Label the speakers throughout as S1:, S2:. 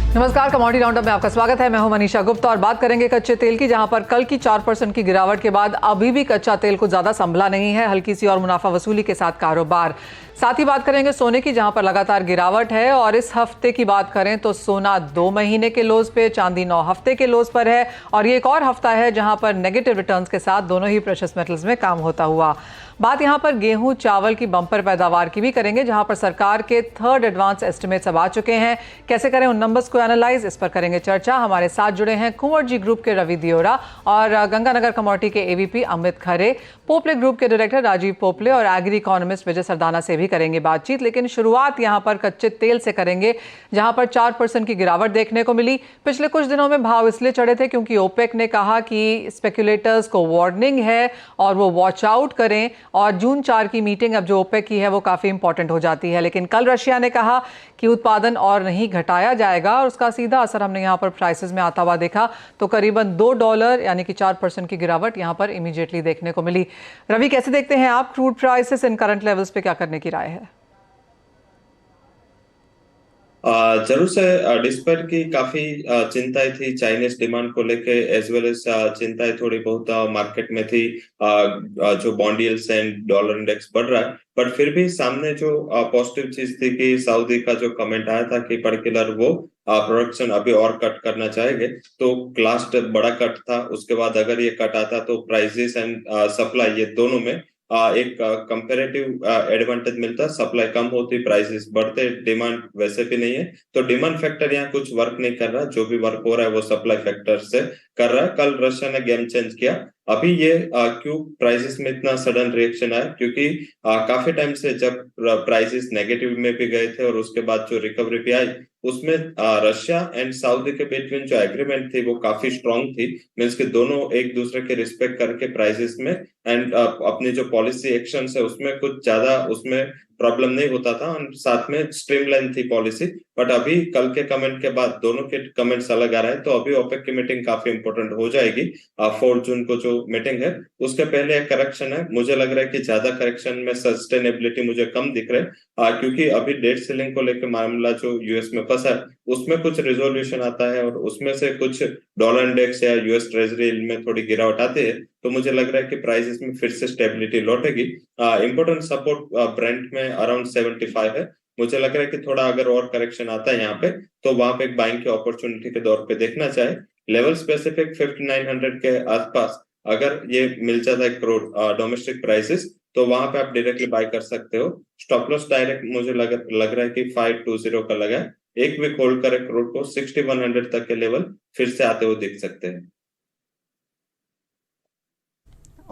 S1: नमस्कार, commodity roundup में आपका स्वागत है। मैं हूं मनीषा गुप्ता और बात करेंगे कच्चे तेल की, जहां पर कल की 4% की गिरावट के बाद अभी भी कच्चा तेल कुछ ज्यादा संभला नहीं है। हल्की सी और मुनाफा वसूली के साथ कारोबार। साथ ही बात करेंगे सोने की, जहां पर लगातार गिरावट है। और इस हफ्ते की बात करें तो सोना 2 महीने के लोज पे, चांदी 9 हफ्ते के लोज पर है। और ये एक और हफ्ता है जहां पर नेगेटिव रिटर्न्स के साथ दोनों ही प्रेशियस मेटल्स में काम होता हुआ। बात यहां पर गेहूं चावल की बंपर पैदावार की भी करेंगे, जहां पर सरकार के थर्ड एडवांस एस्टिमेट्स अब आ चुके हैं। कैसे करें उन नंबर्स को एनालाइज, इस पर करेंगे चर्चा। हमारे साथ जुड़े हैं कुंवर जी ग्रुप के रवि दियोरा और गंगानगर कमोडिटी के एवीपी अमित खरे, पोपले ग्रुप के डायरेक्टर राजीव पोपले और एग्री इकोनॉमिस्ट विजय सरदाना से भी करेंगे बातचीत। लेकिन शुरुआत यहां पर कच्चे तेल से करेंगे, जहां पर 4% की गिरावट देखने को मिली। पिछले कुछ दिनों में भाव इसलिए चढ़े थे क्योंकि ओपेक ने कहा कि स्पेक्युलेटर्स को वार्निंग है और वो वॉच आउट करें। और जून 4 की मीटिंग अब जो ओपेक की है वो काफी इंपॉर्टेंट हो जाती है। लेकिन कल रशिया ने कहा कि उत्पादन और नहीं घटाया जाएगा और उसका सीधा असर हमने यहां पर प्राइसेस में आता हुआ देखा। तो करीबन $2 यानी कि 4% की गिरावट यहां पर इमीडिएटली देखने को मिली। रवि, कैसे देखते हैं आप crude prices in current levels पे, क्या करने की राय है?
S2: जरूर से डिस्पेट की काफी चिंताएं थी चाइनीज डिमांड को लेके, एज वेल एज चिंताएं थोड़ी बहुत मार्केट में थी। जो bond yields and dollar index बढ़ रहा है, बट फिर भी सामने जो पॉजिटिव चीज थी कि सऊदी का जो कमेंट आया था कि पर्टिकुलर वो प्रोडक्शन अभी और कट करना चाहेंगे। तो लास्ट बड़ा कट था, उसके बाद अगर ये कट आता तो प्राइसेस एंड सप्लाई ये दोनों में एक कंपेरेटिव एडवांटेज मिलता। सप्लाई कम होती, प्राइसेस बढ़ते, डिमांड वैसे भी नहीं है। तो डिमांड फैक्टर यहाँ कुछ वर्क नहीं कर रहा, जो भी वर्क हो रहा है वो सप्लाई फैक्टर से कर रहा है। कल रशिया ने गेम चेंज किया। अभी ये क्यों प्राइसेस में इतना सडन रिएक्शन आया, क्योंकि काफी टाइम से जब प्राइसेस नेगेटिव में भी गए थे और उसके बाद जो रिकवरी भी आई, उसमें रशिया एंड सऊदी के बीच जो एग्रीमेंट थी वो काफी स्ट्रांग थी। मीन्स कि दोनों एक दूसरे के रिस्पेक्ट करके प्राइसेस में एंड अपनी जो पॉलिसी एक्शन है उसमें कुछ ज्यादा उसमें प्रॉब्लम नहीं होता था और साथ में स्ट्रीमलाइन थी पॉलिसी। बट अभी कल के कमेंट के बाद दोनों के कमेंट्स अलग आ रहे हैं। तो अभी ओपेक की मीटिंग काफी इंपॉर्टेंट हो जाएगी। 4 जून को जो मीटिंग है उसके पहले एक करेक्शन है। मुझे लग रहा है कि ज्यादा करेक्शन में सस्टेनेबिलिटी मुझे कम दिख रहा है, क्योंकि अभी डेट सीलिंग को लेकर मामला जो यूएस में फंसा है उसमें कुछ रिजोल्यूशन आता है और उसमें से कुछ डॉलर इंडेक्स या यूएस ट्रेजरी में थोड़ी गिरावट आती है। तो मुझे लग रहा है कि प्राइसेस में फिर से स्टेबिलिटी लौटेगी। इंपोर्टेंट सपोर्ट ब्रेंट में अराउंड 75 है। मुझे लग रहा है कि थोड़ा अगर और करेक्शन आता है यहाँ पे तो वहां पे एक बाइंग की अपॉर्चुनिटी के तौर पे देखना चाहे। लेवल स्पेसिफिक 5900 के आसपास अगर ये मिल जाता है क्रूड डोमेस्टिक प्राइसेस, तो वहां पे आप डायरेक्टली बाय कर सकते हो। स्टॉप लॉस डायरेक्ट मुझे लग रहा है कि 520 का लगा है। एक वीक होल्ड करे क्रूड को 6100 तक के लेवल फिर से आते हुए दिख सकते हैं।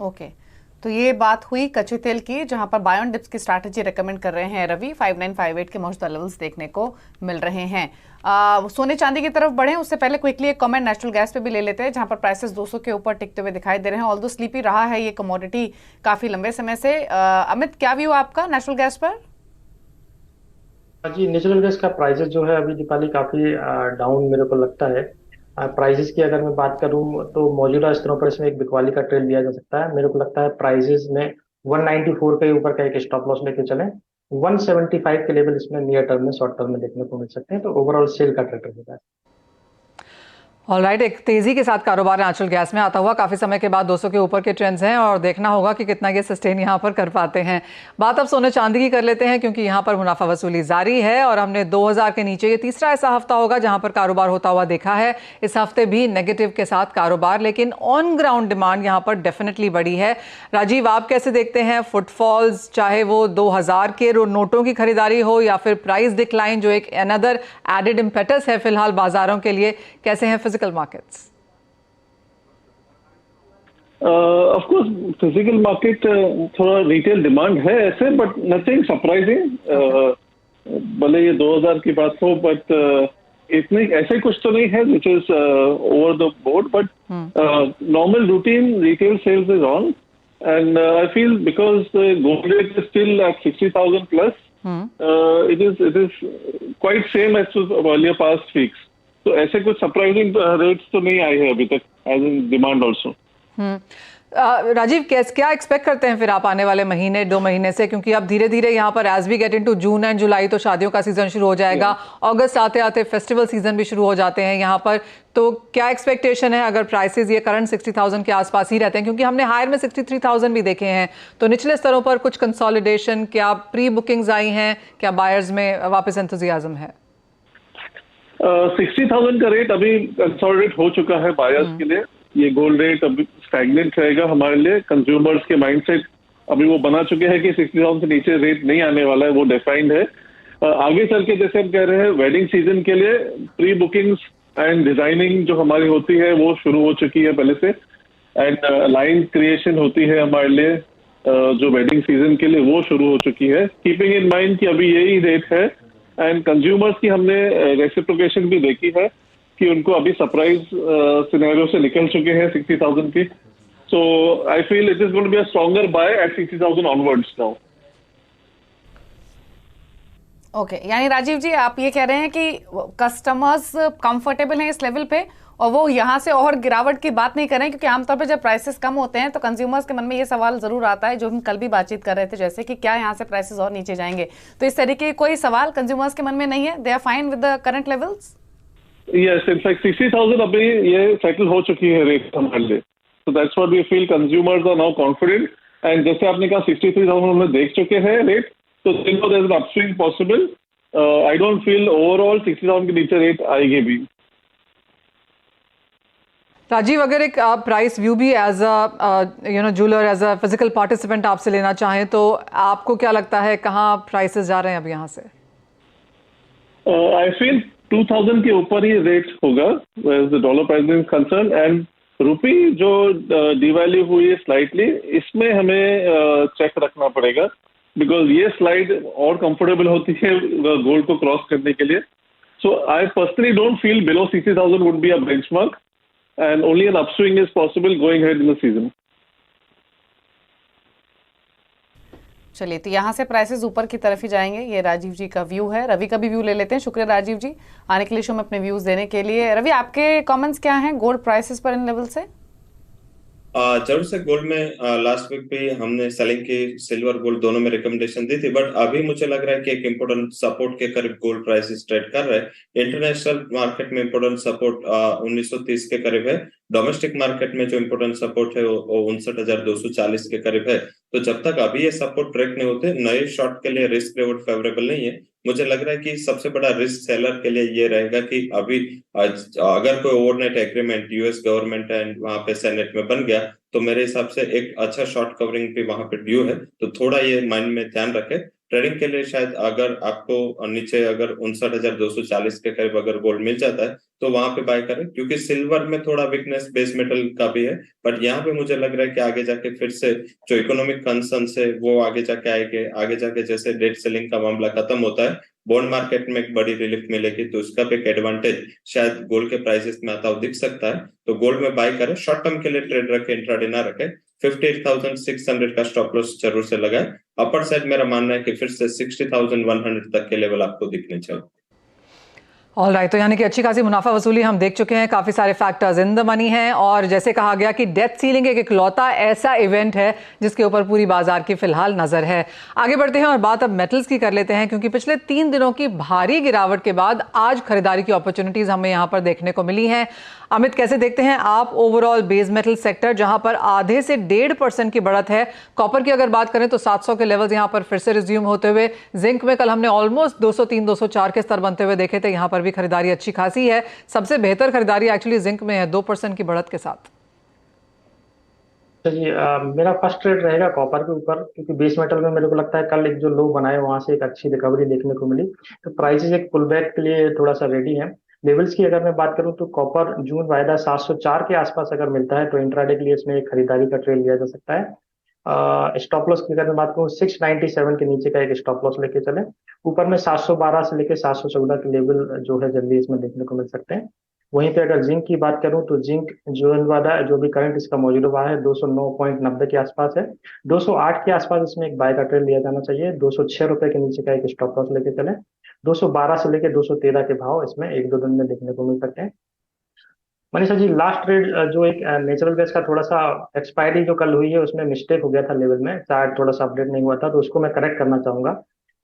S3: ओके, तो ये बात हुई कच्चे तेल की, जहां पर बाय ऑन डिप्स की स्ट्रैटेजी रेकमेंड कर रहे हैं रवि। 5958 के मौजूदा लेवल्स देखने को मिल रहे हैं। सोने चांदी की तरफ बढ़े उससे पहले क्विकली एक कमेंट नेचुरल गैस पे भी ले लेते हैं, जहां पर प्राइसेस 200 के ऊपर टिकते हुए दिखाई दे रहे हैं। ऑल्दो स्लीपी रहा है ये कमोडिटी काफी लंबे समय से। अमित, क्या व्यू आपका नेचुरल गैस पर?
S4: जी, नेचुरल गैस का प्राइसेस जो है अभी दीपाली काफी डाउन मेरे को लगता है। प्राइसेस की अगर मैं बात करूं तो मौजूदा स्तरों पर इसमें एक बिकवाली का ट्रेड लिया जा सकता है। मेरे को लगता है प्राइसेस में 194 के ऊपर का एक स्टॉप लॉस लेके चलें। 175 के लेवल इसमें नियर टर्म में, शॉर्ट टर्म में देखने को मिल सकते हैं। तो ओवरऑल सेल का ट्रेड रहेगा।
S1: ऑलराइट, एक तेजी के साथ कारोबार नेचुरल गैस में आता हुआ काफी समय के बाद 200 के ऊपर के ट्रेंड्स हैं और देखना होगा कि कितना ये सस्टेन यहां पर कर पाते हैं। बात अब सोने चांदी की कर लेते हैं, क्योंकि यहां पर मुनाफा वसूली जारी है और हमने 2000 के नीचे ये तीसरा ऐसा हफ्ता होगा जहां पर कारोबार होता हुआ देखा है। इस हफ्ते भी नेगेटिव के साथ कारोबार, लेकिन ऑन ग्राउंड डिमांड यहां पर डेफिनेटली बढ़ी है। राजीव, आप कैसे देखते हैं फुटफॉल्स, चाहे वो 2000 के नोटों की खरीदारी हो या फिर प्राइस डिक्लाइन जो एक अनदर एडेड इम्पेटस है फिलहाल बाजारों के लिए, कैसे हैं physical markets?
S5: Of course physical market थोड़ा रिटेल डिमांड है ऐसे, बट नथिंग सरप्राइजिंग। भले ये 2000 की बात हो, बट इतनी ऐसे कुछ तो नहीं है which is over the board, but normal routine retail sales is on and I feel because gold rate is still at 60,000 plus, it is quite same as earlier past weeks. तो ऐसे कुछ surprising rates तो नहीं आए हैं अभी तक as in demand also.
S1: Rajeev, क्या एक्सपेक्ट करते हैं फिर आप आने वाले महीने 2 महीने से, क्योंकि अब धीरे धीरे यहाँ पर as we get into June and July तो शादियों का सीजन शुरू हो जाएगा, अगस्त आते आते फेस्टिवल सीजन भी शुरू हो जाते हैं यहाँ पर, तो क्या एक्सपेक्टेशन है अगर प्राइसेस ये करंट 60,000 के आसपास ही रहते हैं, क्योंकि हमने हायर में 63,000 भी देखे हैं, तो निचले स्तरों पर कुछ कंसोलिडेशन, क्या प्री बुकिंग्स आई हैं, क्या बायर्स में वापस एंथुजियाज्म है?
S5: 60,000 का रेट अभी कंसोलिडेट हो चुका है बायर्स के लिए। ये गोल्ड रेट अभी स्टैग्नेंट रहेगा हमारे लिए। कंज्यूमर्स के माइंडसेट अभी वो बना चुके हैं कि 60,000 से नीचे रेट नहीं आने वाला है, वो डिफाइंड है। आगे चल के जैसे हम कह रहे हैं वेडिंग सीजन के लिए प्री बुकिंग्स एंड डिजाइनिंग जो हमारी होती है वो शुरू हो चुकी है पहले से, एंड लाइन क्रिएशन होती है हमारे लिए जो वेडिंग सीजन के लिए वो शुरू हो चुकी है, कीपिंग इन माइंड कि अभी यही रेट है। एंड कंज्यूमर्स की हमने रेसिप्रोकेशन भी देखी है कि उनको अभी सरप्राइज सिनेरियो से निकल चुके हैं 60,000 की। So I feel it is going to be a stronger by at 60,000 onwards now.
S3: Okay, यानी राजीव जी आप ये कह रहे हैं कि कस्टमर्स कंफर्टेबल हैं इस लेवल पे और वो यहाँ से और गिरावट की बात नहीं कर रहे हैं, क्योंकि आमतौर पे जब प्राइसेस कम होते हैं तो कंज्यूमर्स के मन में ये सवाल जरूर आता है, जो हम कल भी बातचीत कर रहे थे, जैसे कि क्या यहाँ से प्राइसेस और नीचे जाएंगे, तो इस तरीके की कोई सवाल कंज्यूमर्स के मन में नहीं है, they are fine with the current levels.
S5: Yes, in fact 60,000 अभी ये सेटल हो चुकी है रेट हमारे लिए, so that's what we feel consumers are now confident। and जैसे आपने कहा 63,000 हमने देख चुके हैं रेट, तो there is an upswing possible। I don't feel overall 60,000 के नीचे रेट आएगी भी।
S1: राजीव, अगर एक आप प्राइस व्यू भी as a jeweller, as a physical participant आपसे लेना चाहें तो आपको क्या लगता है कहाँ प्राइसेस जा रहे हैं अब यहाँ से?
S5: आई फील 2,000 के ऊपर ही रेट होगा as the dollar price is concern. And rupee जो डिवैल्यू हुई है स्लाइटली, इसमें हमें चेक रखना पड़ेगा, बिकॉज ये स्लाइड और कंफर्टेबल होती है गोल्ड को क्रॉस करने के लिए। So I personally don't feel below 60,000 would be a benchmark, and only an upswing is possible going head in the season.
S3: चलिए, तो यहाँ से प्राइसेस ऊपर की तरफ ही जाएंगे, ये राजीव जी का व्यू है। रवि का भी व्यू ले लेते हैं। शुक्रिया राजीव जी आने के लिए शो में अपने व्यूज देने के लिए। रवि, आपके कमेंट्स क्या हैं गोल्ड प्राइसेस पर इन लेवल से?
S2: जरूर से गोल्ड में लास्ट वीक भी हमने सेलिंग की सिल्वर गोल्ड दोनों में रिकमेंडेशन दी थी, बट अभी मुझे लग रहा है कि एक इम्पोर्टेंट सपोर्ट के करीब गोल्ड प्राइसेस ट्रेड कर रहे हैं। इंटरनेशनल मार्केट में इम्पोर्टेंट सपोर्ट 1930 के करीब है, डोमेस्टिक मार्केट में जो इम्पोर्टेंट सपोर्ट है वो 59,240 के करीब है। तो जब तक अभी ये सपोर्ट ब्रेक नहीं होते, नए शॉर्ट के लिए रिस्क रिवॉर्ड फेवरेबल नहीं है। मुझे लग रहा है कि सबसे बड़ा रिस्क सेलर के लिए ये रहेगा कि अभी अगर कोई overnight agreement US government and वहां पे सेनेट में बन गया तो मेरे हिसाब से एक अच्छा शॉर्ट कवरिंग भी वहां पे ड्यू है, तो थोड़ा ये माइंड में ध्यान रखें। ट्रेडिंग के लिए शायद अगर आपको नीचे अगर 59,240 के करीब अगर गोल्ड मिल जाता है तो वहां पे बाय करें, क्योंकि सिल्वर में थोड़ा वीकनेस बेस मेटल का भी है, बट यहाँ पे मुझे लग रहा है कि आगे जाके फिर से जो इकोनॉमिक कंसर्न है वो आगे जाके आएंगे। आगे जाके जैसे डेट सेलिंग का मामला खत्म होता है, बॉन्ड मार्केट में एक बड़ी रिलीफ मिलेगी, तो उसका भी एक एडवांटेज शायद गोल्ड के प्राइसेस में आता हुआ दिख सकता है। तो गोल्ड में बाय करें, शॉर्ट टर्म के लिए ट्रेड रखें, इंट्राडे ना रखें। 58,600 का स्टॉप लॉस जरूर से लगाए। अपर साइड मेरा मानना है कि फिर से 60,100 तक के लेवल आपको दिखने चाहिए।
S1: ऑल राइट, तो यानी कि अच्छी खासी मुनाफा वसूली हम देख चुके हैं, काफी सारे फैक्टर्स इन द मनी हैं, और जैसे कहा गया कि डेथ सीलिंग एक इकलौता ऐसा इवेंट है जिसके ऊपर पूरी बाजार की फिलहाल नजर है। आगे बढ़ते हैं और बात अब मेटल्स की कर लेते हैं, क्योंकि पिछले 3 दिनों की भारी गिरावट के बाद आज खरीदारी की अपॉर्चुनिटीज हमें यहां पर देखने को मिली हैं। अमित, कैसे देखते हैं आप ओवरऑल बेस मेटल सेक्टर, जहां पर आधे से 1.5% की बढ़त है? कॉपर की अगर बात करें तो 700 के लेवल्स यहां पर फिर से रिज्यूम होते हुए, जिंक में कल हमने ऑलमोस्ट 203 204 के स्तर बनते हुए देखे थे, यहां पर भी खरीदारी अच्छी खासी है। सबसे बेहतर खरीदारी एक्चुअली जिंक में है 2% की बढ़त के साथ।
S4: जी, मेरा फर्स्ट ट्रेड रहेगा कॉपर के ऊपर, क्योंकि बेस मेटल में मेरे को लगता है कल एक जो लो बनाए वहां से एक अच्छी रिकवरी देखने को मिली, तो प्राइसेस एक पुल बैक के लिए थोड़ा सा रेडी है। लेवल्स की अगर मैं बात करूं तो कॉपर जून वायदा 704 के आसपास अगर मिलता है तो इंट्राडे के लिए इसमें एक खरीदारी का ट्रेड लिया जा सकता है। स्टॉप लॉस की अगर मैं बात करूं 697 के नीचे का एक स्टॉप लॉस लेके चले। ऊपर में 712 से लेके 714 के लेवल जो है जल्दी इसमें देखने को मिल सकते हैं। वहीं पे अगर जिंक की बात करूं तो जिंक जो भी करंट इसका मौजूदा हुआ है 209.90 के आसपास है। 208 के आसपास इसमें एक बाय का ट्रेड लिया जाना चाहिए। 206 रुपए के नीचे का एक स्टॉप लॉस लेके चले। 212 से लेके 213 के भाव इसमें 1-2 दिन में देखने को मिल सकते हैं। मनीषा जी, लास्ट ट्रेड जो एक नेचुरल गैस का थोड़ा सा एक्सपायरी जो कल हुई है उसमें मिस्टेक हो गया था लेवल में, शायद थोड़ा सा अपडेट नहीं हुआ था, तो उसको मैं करेक्ट करना चाहूंगा।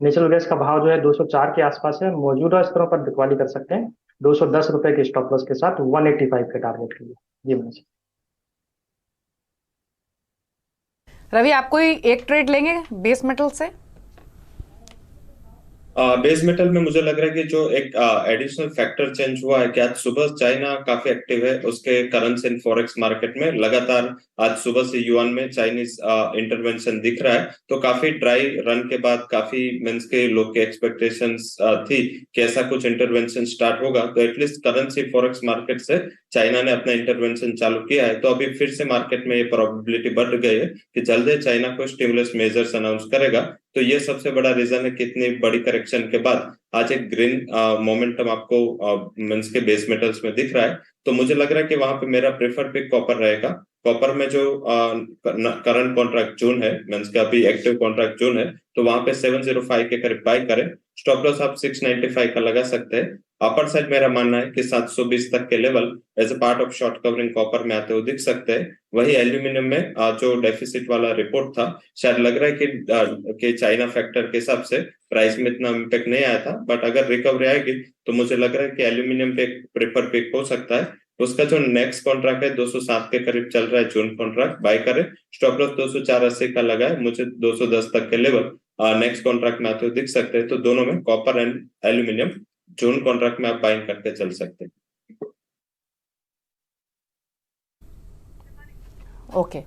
S4: नेचुरल गैस का भाव जो है 204 के आसपास है, मौजूदा स्तरों पर बिकवाली कर सकते हैं 210 रुपए के स्टॉप लॉस के साथ 185 के टारगेट के लिए। जी मनीषा।
S3: रवि, आप कोई एक ट्रेड लेंगे बेस मेटल से?
S2: बेस मेटल में मुझे लग रहा है कि जो एक एडिशनल फैक्टर चेंज हुआ है कि आज सुबह चाइना काफी एक्टिव है उसके करेंसी एंड फॉरेक्स मार्केट में। लगातार आज सुबह से युआन में चाइनीज इंटरवेंशन दिख रहा है, तो काफी ड्राई रन के बाद काफी मींस के लोग के एक्सपेक्टेशंस थी कि ऐसा कुछ इंटरवेंशन स्टार्ट होगा, तो एटलीस्ट करेंसी फॉरेक्स मार्केट से चाइना ने अपना इंटरवेंशन चालू किया है। तो अभी फिर से मार्केट में ये प्रोबेबिलिटी बढ़ गई है कि जल्दी चाइना को स्टिमुलस मेजर्स अनाउंस करेगा। तो ये सबसे बड़ा रीजन है कि इतनी बड़ी करेक्शन के बाद आज एक ग्रीन मोमेंटम आपको मींस के बेस मेटल्स में दिख रहा है। तो मुझे लग रहा है कि वहां पे मेरा प्रेफर पिक कॉपर रहेगा। कॉपर में जो करंट कॉन्ट्रैक्ट जून है, मींस का अभी एक्टिव कॉन्ट्रैक्ट जून है, तो वहां पे 705 के करीब बाय करें। स्टॉप लॉस आप 695 का लगा सकते हैं। अपर साइड मेरा मानना है कि 720 तक के level as a part of short covering copper में आते हुए दिख सकते हैं। वही एल्यूमिनियम में जो डेफिसिट वाला रिपोर्ट था, शायद लग रहा है कि चाइना फैक्टर के हिसाब से प्राइस में इतना इम्पैक्ट नहीं आया था, बट अगर रिकवरी आएगी तो मुझे लग रहा है कि एल्यूमिनियम पे प्रेफर पिक हो सकता है। उसका जो नेक्स्ट कॉन्ट्रैक्ट है 207 के करीब चल रहा है जून कॉन्ट्रैक्ट, बाय करें। स्टॉप लॉस 204.80 का लगा है, मुझे 210 तक के लेवल नेक्स्ट कॉन्ट्रैक्ट में आते हुए दिख सकते हैं। तो दोनों में copper and aluminium June contract में आप बाइंग करके चल सकते हैं।
S3: ओके,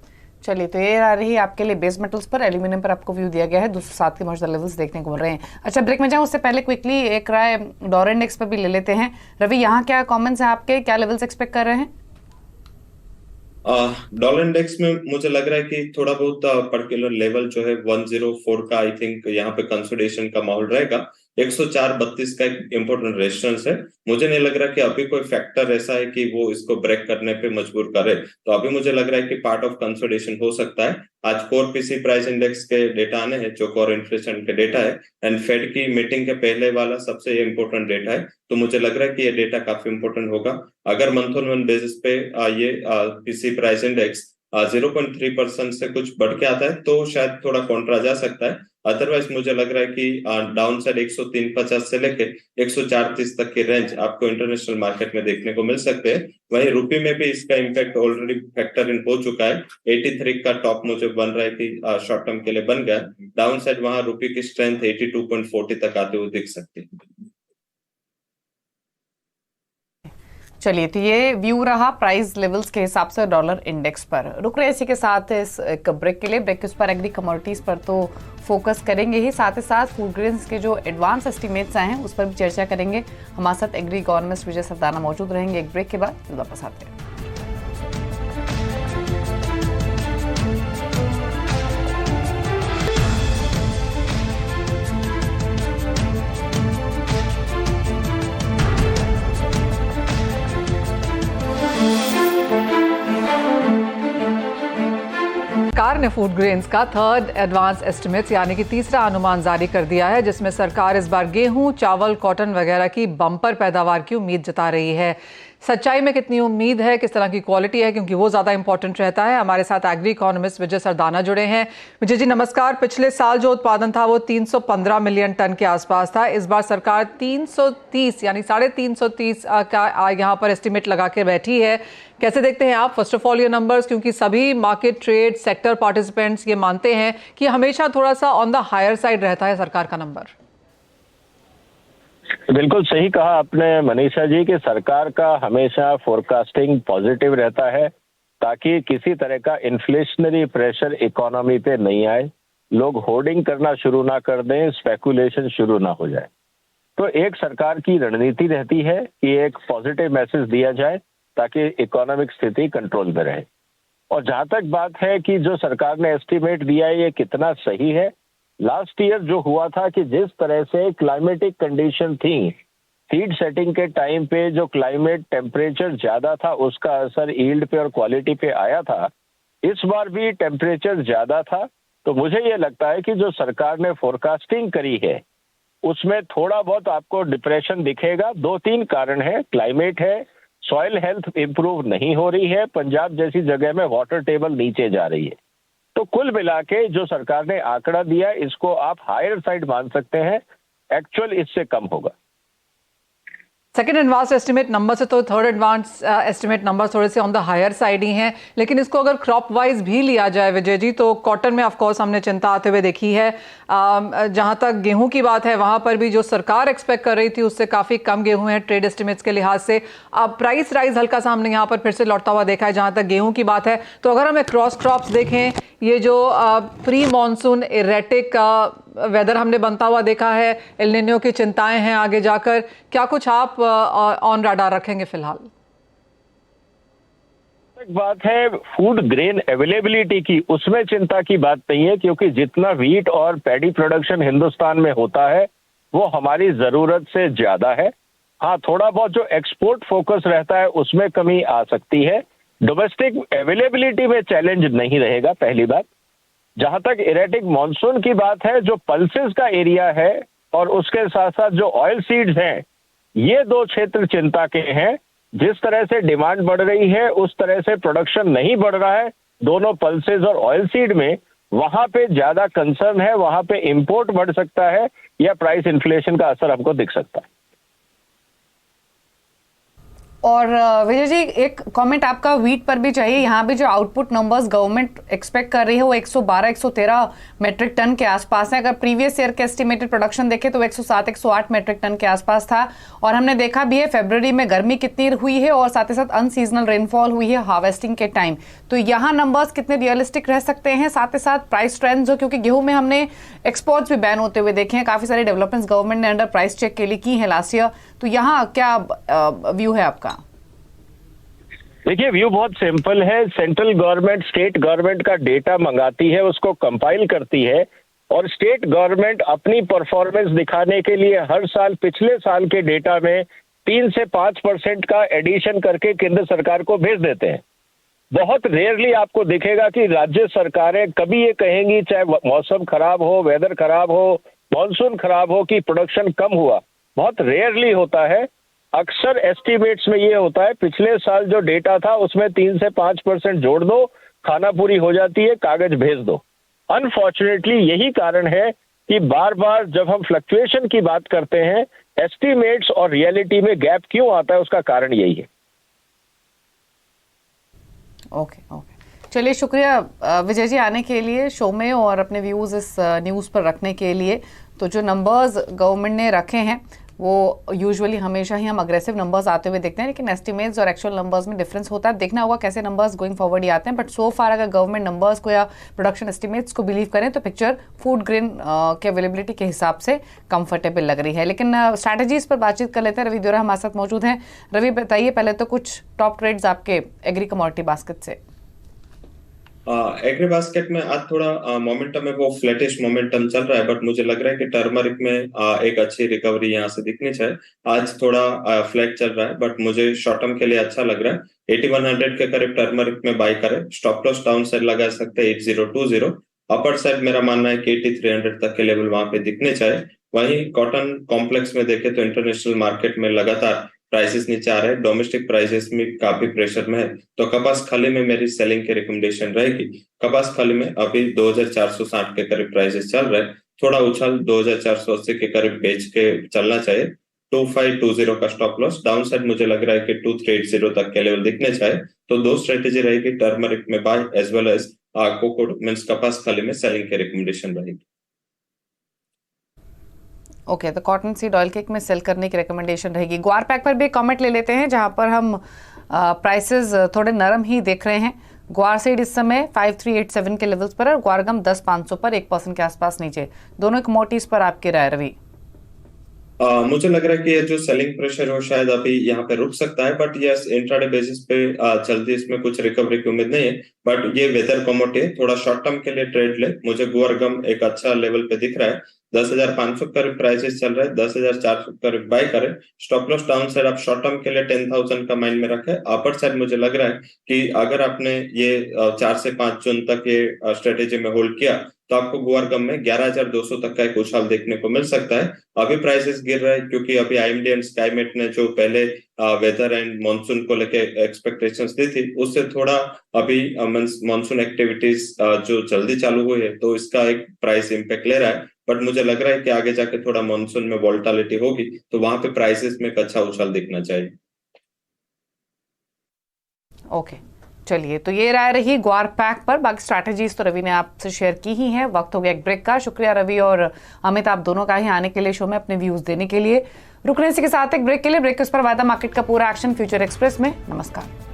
S3: चलिए, तो ये आ रही है आपके लिए बेस मेटल्स पर। एल्यूमिनियम पर आपको व्यू दिया गया है, 207 के मौजूदा लेवल्स देखने को मिल रहे हैं। अच्छा, ब्रेक में जाऊं उससे पहले क्विकली एक राय डॉलर इंडेक्स पर भी ले लेते हैं। रवि, यहाँ क्या कमेंट्स हैं आपके, क्या लेवल्स एक्सपेक्ट कर रहे हैं?
S2: डॉलर इंडेक्स में मुझे लग रहा है कि थोड़ा बहुत पर्टिकुलर लेवल जो है 104 का आई थिंक यहाँ पे कंसोलिडेशन का माहौल रहेगा। 104.32 का एक इम्पोर्टेंट रेजिस्टेंस है। मुझे नहीं लग रहा कि अभी कोई फैक्टर ऐसा है कि वो इसको ब्रेक करने पे मजबूर करे, तो अभी मुझे लग रहा है कि पार्ट ऑफ कंसोलिडेशन हो सकता है। आज कोर पीसी प्राइस इंडेक्स के डेटा आने हैं जो कोर इन्फ्लेशन के डेटा है, एंड फेड की मीटिंग के पहले वाला सबसे इम्पोर्टेंट डेटा है। तो मुझे लग रहा है कि ये डेटा काफी इंपॉर्टेंट होगा। अगर मंथ ऑन मंथ बेसिस पे ये पीसी प्राइस इंडेक्स 0.3% से कुछ बढ़ के आता है तो शायद थोड़ा कॉन्ट्रा जा सकता है। अदरवाइज मुझे लग रहा है कि डाउन साइड 103.50 से लेके 104.30 तक की रेंज आपको इंटरनेशनल मार्केट में देखने को मिल सकते हैं। वहीं रुपये में भी इसका इम्पैक्ट ऑलरेडी फैक्टर इन हो चुका है। 83 का टॉप मुझे बन रहा है कि शॉर्ट टर्म के लिए बन गया। डाउन साइड वहां रुपये की स्ट्रेंथ 82.40 तक आते हुए दिख सकती है।
S3: चलिए, तो ये व्यू रहा प्राइस लेवल्स के हिसाब से डॉलर इंडेक्स पर। रुक रहे इसी के साथ इस एक ब्रेक के लिए। ब्रेक के उस पर एग्री कमोडिटीज पर तो फोकस करेंगे ही, साथ ही साथ फूड ग्रेन्स के जो एडवांस एस्टिमेट्स आए हैं उस पर भी चर्चा करेंगे। हमारे साथ एग्री इकोनॉमिस्ट विजय सरदाना मौजूद रहेंगे। एक ब्रेक के बाद वापस आते हैं।
S1: सरकार ने फूड ग्रेन्स का थर्ड एडवांस एस्टिमेट्स यानी कि तीसरा अनुमान जारी कर दिया है, जिसमें सरकार इस बार गेहूं, चावल, कॉटन वगैरह की बम्पर पैदावार की उम्मीद जता रही है। सच्चाई में कितनी उम्मीद है, किस तरह की क्वालिटी है, क्योंकि वो ज़्यादा इंपॉर्टेंट रहता है। हमारे साथ एग्री इकोनॉमिस्ट विजय सरदाना जुड़े हैं। विजय जी नमस्कार। पिछले साल जो उत्पादन था वो 315 मिलियन टन के आसपास था। इस बार सरकार 330 यानी 350 का यहाँ पर एस्टिमेट लगा के बैठी है। कैसे देखते हैं आप फर्स्ट ऑफ ऑल ये नंबर्स, क्योंकि सभी मार्केट, ट्रेड, सेक्टर पार्टिसिपेंट्स ये मानते हैं कि हमेशा थोड़ा सा ऑन द हायर साइड रहता है सरकार का नंबर।
S6: बिल्कुल सही कहा आपने मनीषा जी कि सरकार का हमेशा फोरकास्टिंग पॉजिटिव रहता है ताकि किसी तरह का इन्फ्लेशनरी प्रेशर इकोनॉमी पे नहीं आए, लोग होर्डिंग करना शुरू ना कर दें, स्पेकुलेशन शुरू ना हो जाए। तो एक सरकार की रणनीति रहती है कि एक पॉजिटिव मैसेज दिया जाए ताकि इकोनॉमिक स्थिति कंट्रोल में रहे। और जहां तक बात है कि जो सरकार ने एस्टिमेट दिया है ये कितना सही है, लास्ट ईयर जो हुआ था कि जिस तरह से क्लाइमेटिक कंडीशन थी, सीड सेटिंग के टाइम पे जो क्लाइमेट टेम्परेचर ज्यादा था उसका असर यील्ड पे और क्वालिटी पे आया था। इस बार भी टेम्परेचर ज्यादा था, तो मुझे ये लगता है कि जो सरकार ने फोरकास्टिंग करी है उसमें थोड़ा बहुत आपको डिप्रेशन दिखेगा। 2-3 कारण है, क्लाइमेट है, सॉइल हेल्थ इंप्रूव नहीं हो रही है, पंजाब जैसी जगह में वाटर टेबल नीचे जा रही है। तो कुल मिला के जो सरकार ने आंकड़ा दिया इसको आप हायर साइड मान सकते हैं, एक्चुअल इससे कम होगा।
S1: सेकेंड एडवांस एस्टिमेट नंबर से तो थर्ड एडवांस एस्टिमेट नंबर थोड़े से ऑन द हायर साइड ही हैं, लेकिन इसको अगर क्रॉप वाइज भी लिया जाए विजय जी, तो कॉटन में ऑफ कोर्स हमने चिंता आते हुए देखी है। जहां तक गेहूं की बात है वहां पर भी जो सरकार एक्सपेक्ट कर रही थी उससे काफी कम गेहूं है ट्रेड एस्टिमेट्स के लिहाज से। अब प्राइस राइज हल्का सा हमने यहाँ पर फिर से लौटता हुआ देखा है जहां तक गेहूं की बात है। तो अगर हमें क्रॉस क्रॉप्स देखें, ये जो प्री मॉनसून इरेटिक वेदर हमने बनता हुआ देखा है, एल निनो की चिंताएं हैं आगे जाकर, क्या कुछ आप ऑन राडार रखेंगे फिलहाल?
S6: एक बात है फूड ग्रेन अवेलेबिलिटी की, उसमें चिंता की बात नहीं है, क्योंकि जितना व्हीट और पैडी प्रोडक्शन हिंदुस्तान में होता है वो हमारी जरूरत से ज्यादा है। हाँ, थोड़ा बहुत जो एक्सपोर्ट फोकस रहता है उसमें कमी आ सकती है, डोमेस्टिक अवेलेबिलिटी में चैलेंज नहीं रहेगा, पहली बात। जहां तक इरेटिक मॉनसून की बात है, जो पल्सेस का एरिया है और उसके साथ साथ जो ऑयल सीड्स हैं, ये दो क्षेत्र चिंता के हैं। जिस तरह से डिमांड बढ़ रही है उस तरह से प्रोडक्शन नहीं बढ़ रहा है दोनों पल्सेस और ऑयल सीड में, वहां पे ज्यादा कंसर्न है, वहां पे इंपोर्ट बढ़ सकता है या प्राइस इन्फ्लेशन का असर हमको दिख सकता है।
S3: और विजय जी, एक कमेंट आपका व्हीट पर भी चाहिए। यहाँ भी जो आउटपुट नंबर्स गवर्नमेंट एक्सपेक्ट कर रही है वो 112-113 मेट्रिक टन के आसपास है। अगर प्रीवियस ईयर के एस्टिमेटेड प्रोडक्शन देखें तो 107-108 मेट्रिक टन के आसपास था। और हमने देखा भी है फरवरी में गर्मी कितनी हुई है और साथ ही साथ अनसीजनल रेनफॉल हुई है हार्वेस्टिंग के टाइम। तो यहाँ नंबर्स कितने रियलिस्टिक रह सकते हैं, साथ ही साथ प्राइस ट्रेंड जो, क्योंकि गेहूं में हमने एक्सपोर्ट्स भी बैन होते हुए देखे हैं, काफी सारे डेवलपमेंट्स गवर्नमेंट ने अंडर प्राइस चेक के लिए की है लास्ट ईयर। तो यहाँ क्या व्यू है आपका?
S6: देखिए, व्यू बहुत सिंपल है। सेंट्रल गवर्नमेंट स्टेट गवर्नमेंट का डेटा मंगाती है, उसको कंपाइल करती है, और स्टेट गवर्नमेंट अपनी परफॉर्मेंस दिखाने के लिए हर साल पिछले साल के डेटा में 3 से 5% का एडिशन करके केंद्र सरकार को भेज देते हैं। बहुत रेयरली आपको दिखेगा कि राज्य सरकारें कभी ये कहेंगी, चाहे मौसम खराब हो, वेदर खराब हो, मॉनसून खराब हो, कि प्रोडक्शन कम हुआ। बहुत रेयरली होता है। अक्सर एस्टिमेट्स में ये होता है पिछले साल जो डेटा था उसमें 3 से 5% जोड़ दो, खाना पूरी हो जाती है, कागज भेज दो। अनफॉर्चुनेटली यही कारण है कि बार बार जब हम फ्लक्चुएशन की बात करते हैं, एस्टिमेट्स और रियलिटी में गैप क्यों आता है, उसका कारण यही है।
S3: ओके, चलिए, शुक्रिया विजय जी आने के लिए शो में और अपने व्यूज इस न्यूज़ पर रखने के लिए। तो जो नंबर्स गवर्नमेंट ने रखे हैं वो यूजुअली हमेशा ही हम अग्रेसिव नंबर्स आते हुए देखते हैं, लेकिन एस्टिमेट्स और एक्चुअल नंबर्स में डिफरेंस होता है। देखना होगा कैसे नंबर्स गोइंग फॉरवर्ड ही आते हैं। बट सो फार अगर गवर्नमेंट नंबर्स को या प्रोडक्शन एस्टिमेट्स को बिलीव करें तो पिक्चर फूड ग्रेन के अवेलेबिलिटी के हिसाब से कंफर्टेबल लग रही है। लेकिन स्ट्रैटेजीज पर बातचीत कर लेते हैं। रवि देवरा हमारे साथ मौजूद हैं। रवि, बताइए पहले तो कुछ टॉप ट्रेड्स आपके एग्री कमोडिटी बास्केट से।
S2: एग्री बास्केट में आज थोड़ा मोमेंटम है, वो फ्लैटिश मोमेंटम चल रहा है, बट मुझे लग रहा है कि टर्मरिक में एक अच्छी रिकवरी यहाँ से दिखनी चाहिए। आज थोड़ा फ्लैट चल रहा है, बट मुझे शॉर्ट टर्म के लिए अच्छा लग रहा है। 8100 के करीब टर्मरिक में बाय करें। स्टॉप लॉस डाउन साइड लगा सकते हैं 8020। अपर साइड मेरा मानना है कि 8300 तक के लेवल वहां पे दिखने चाहिए। वहीं कॉटन कॉम्प्लेक्स में देखे तो इंटरनेशनल मार्केट में लगातार प्राइसेस नीचे आ रहे हैं, डोमेस्टिक प्राइसेस में काफी प्रेशर में है, तो कपास खाली में मेरी सेलिंग की रिकमेंडेशन रहेगी। कपास खाली में अभी 2460 के करीब प्राइसेस चल रहे हैं, थोड़ा उछाल 2480 के करीब बेच के चलना चाहिए। 2520 का स्टॉप लॉस, डाउन साइड मुझे लग रहा है कि 2380 तक के लेवल दिखने चाहिए। तो दो स्ट्रेटेजी रहेगी, टर्मरिक में buy as well as cocoa means कपास खाली में सेलिंग की रिकमेंडेशन रहेगी।
S3: ओके, तो कॉटन सीड ऑयल केक में सेल करने की रिकमेंडेशन रहेगी। ग्वार पैक पर भी कमेंट ले लेते हैं, जहां पर हम प्राइसेस थोड़े नरम ही देख रहे हैं। ग्वार सीड इस समय 5387 के लेवल्स पर और ग्वारगम 10500 पर 1% के आसपास नीचे। दोनों कमोडिटीज पर आपकी राय रवि?
S2: मुझे लग रहा है कि ये जो सेलिंग प्रेशर हो शायद अभी यहाँ पे रुक सकता है, बट यस इंट्राडे बेसिस पे जल्दी इसमें कुछ रिकवरी की उम्मीद नहीं है। बट ये वेदर कमोडिटी है, थोड़ा शॉर्ट टर्म के लिए ट्रेड ले। मुझे गुआरगम एक अच्छा लेवल पे दिख रहा है, 10,500 करीब प्राइसेस चल रहा है, 10,400 करीब बाय करें। स्टॉप लॉस डाउन साइड आप शॉर्ट टर्म के लिए 10,000 का माइंड में रखें। अपर साइड मुझे लग रहा है कि अगर आपने ये 4 से 5 जून तक ये स्ट्रेटेजी में होल्ड किया तो आपको गुआर गम में 11,200 तक का एक उछाल देखने को मिल सकता है। अभी प्राइसेस गिर रहा है क्योंकि अभी आईएमडी एंड स्काईमेट ने जो पहले वेदर एंड मॉनसून को लेके एक्सपेक्टेशंस दी थी, उससे थोड़ा अभी मॉनसून एक्टिविटीज जो जल्दी चालू हुई है, तो इसका एक प्राइस इम्पैक्ट ले रहा है। बट मुझे लग रहा है कि आगे जाके थोड़ा मॉनसून में वोलेटिलिटी होगी, तो वहां पे प्राइसेस में एक अच्छा उछाल दिखना चाहिए।
S3: ओके, चलिए, तो ये राय रही ग्वार पैक पर। बाकी स्ट्रैटेजीज तो रवि ने आपसे शेयर की ही है। वक्त हो गया एक ब्रेक का। शुक्रिया रवि और अमित, आप दोनों का ही आने के लिए शो में अपने व्यूज देने के लिए। रुकने के साथ एक ब्रेक के लिए। ब्रेक के उस पर वायदा मार्केट का पूरा एक्शन फ्यूचर एक्सप्रेस में। नमस्कार।